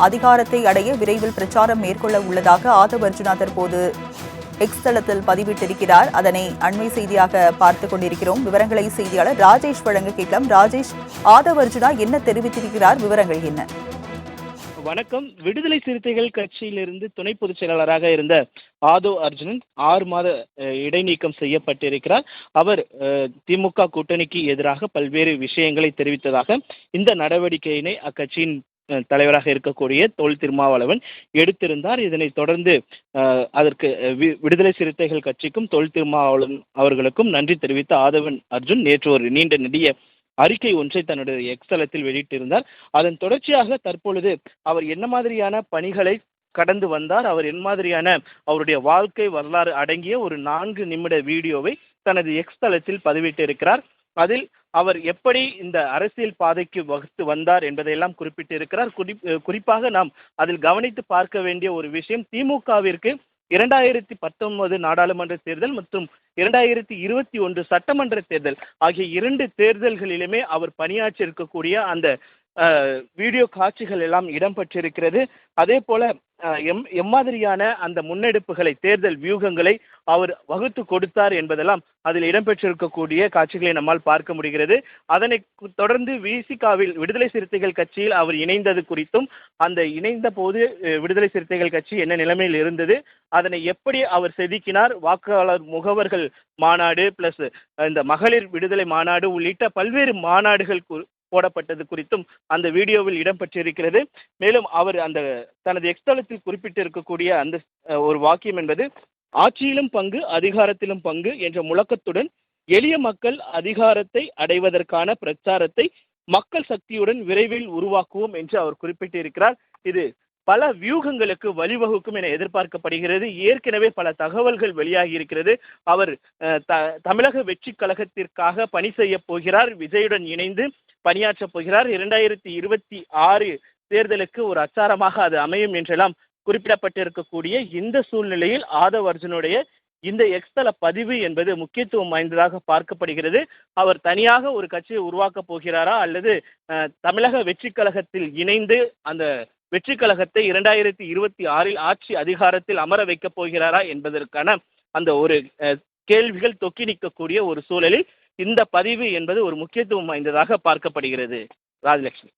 அதிகாரத்தை அடைய விரைவில் பிரச்சாரம் மேற்கொள்ள உள்ளதாக ஆதவ் அர்ஜுனா தற்போது எக்ஸ் தளத்தில் பதிவிட்டிருக்கிறார். அதனை அண்மை செய்தியாக பார்த்துக் கொண்டிருக்கிறோம். விவரங்களை செய்தியாளர் ராஜேஷ் வழங்க கேட்கலாம். ராஜேஷ், ஆதவ் அர்ஜுனா என்ன தெரிவித்திருக்கிறார்? விவரங்கள் என்ன? வணக்கம். விடுதலை சிறுத்தைகள் கட்சியிலிருந்து துணை பொதுச் செயலாளராக இருந்த ஆதவ் அர்ஜுனன் 6 மாத இடைநீக்கம் செய்யப்பட்டிருக்கிறார். அவர் திமுக கூட்டணிக்கு எதிராக பல்வேறு விஷயங்களை தெரிவித்ததாக இந்த நடவடிக்கையினை அக்கட்சியின் தலைவராக இருக்கக்கூடிய தொல் திருமாவளவன் எடுத்திருந்தார். இதனை தொடர்ந்து அதற்கு விடுதலை சிறுத்தைகள் கட்சிக்கும் தொல் திருமாவளவன் அவர்களுக்கும் நன்றி தெரிவித்த ஆதவன் அர்ஜுன் நேற்று ஒரு நீண்ட நெடிய அறிக்கை ஒன்றை தன்னுடைய எக்ஸ் தளத்தில் வெளியிட்டிருந்தார். அதன் தொடர்ச்சியாக தற்பொழுது அவர் என்ன மாதிரியான பணிகளை கடந்து வந்தார், அவர் என்ன மாதிரியான அவருடைய வாழ்க்கை வரலாறு அடங்கிய ஒரு 4 நிமிட வீடியோவை தனது எக்ஸ் தளத்தில் பதிவிட்டிருக்கிறார். அதில் அவர் எப்படி இந்த அரசியல் பாதைக்கு வகுத்து வந்தார் என்பதையெல்லாம் குறிப்பிட்டிருக்கிறார். குறிப்பாக நாம் அதில் கவனித்து பார்க்க வேண்டிய ஒரு விஷயம், திமுகவிற்கு 2019 நாடாளுமன்ற தேர்தல் மற்றும் 2021 சட்டமன்ற தேர்தல் ஆகிய 2 தேர்தல்களிலுமே அவர் பணியாற்றி இருக்கக்கூடிய அந்த வீடியோ காட்சிகள் எல்லாம் இடம்பெற்றிருக்கிறது. அதே போல எம்மாதிரியான அந்த முன்னெடுப்புகளை, தேர்தல் வியூகங்களை அவர் வகுத்து கொடுத்தார் என்பதெல்லாம் அதில் இடம்பெற்றிருக்கக்கூடிய காட்சிகளை நம்மால் பார்க்க முடிகிறது. அதனை தொடர்ந்து விசிகாவில் விடுதலை சிறுத்தைகள் கட்சியில் அவர் இணைந்தது குறித்தும், அந்த இணைந்த போது விடுதலை சிறுத்தைகள் கட்சி என்ன நிலைமையில் இருந்தது, அதனை எப்படி அவர் செதுக்கினார், வாக்காளர் முகவர்கள் மாநாடு பிளஸ் இந்த மகளிர் விடுதலை மாநாடு உள்ளிட்ட பல்வேறு மாநாடுகள் போடப்பட்டது குறித்தும் அந்த வீடியோவில் இடம்பெற்றிருக்கிறது. மேலும் அவர் அந்த தனது எக்ஸ்தலத்தில் குறிப்பிட்டிருக்கக்கூடிய அந்த ஒரு வாக்கியம் என்பது, ஆட்சியிலும் பங்கு அதிகாரத்திலும் பங்கு என்ற முழக்கத்துடன் எளிய மக்கள் அதிகாரத்தை அடைவதற்கான பிரச்சாரத்தை மக்கள் சக்தியுடன் விரைவில் உருவாக்குவோம் என்று அவர் குறிப்பிட்டிருக்கிறார். இது பல வியூகங்களுக்கு வழிவகுக்கும் என எதிர்பார்க்கப்படுகிறது. ஏற்கனவே பல தகவல்கள் வெளியாகி இருக்கிறது. அவர் தமிழக வெற்றி கழகத்திற்காக பணி செய்ய போகிறார், விஜயுடன் இணைந்து பணியாற்றப் போகிறார். 2026 தேர்தலுக்கு ஒரு அச்சாரமாக அது அமையும் என்றெல்லாம் குறிப்பிடப்பட்டிருக்கக்கூடிய இந்த சூழ்நிலையில் ஆதவ் அர்ஜுனுடைய இந்த எக்ஸ்தல பதிவு என்பது முக்கியத்துவம் வாய்ந்ததாக பார்க்கப்படுகிறது. அவர் தனியாக ஒரு கட்சியை உருவாக்கப் போகிறாரா, அல்லது தமிழக வெற்றி கழகத்தில் இணைந்து அந்த வெற்றி கழகத்தை 2026 ஆட்சி அதிகாரத்தில் அமர வைக்கப் போகிறாரா என்பதற்கான அந்த ஒரு கேள்விகள் தொக்கி நிற்கக்கூடிய ஒரு சூழலில் இந்த பதிவு என்பது ஒரு முக்கியத்துவம் வாய்ந்ததாக பார்க்கப்படுகிறது. ராஜலட்சுமி.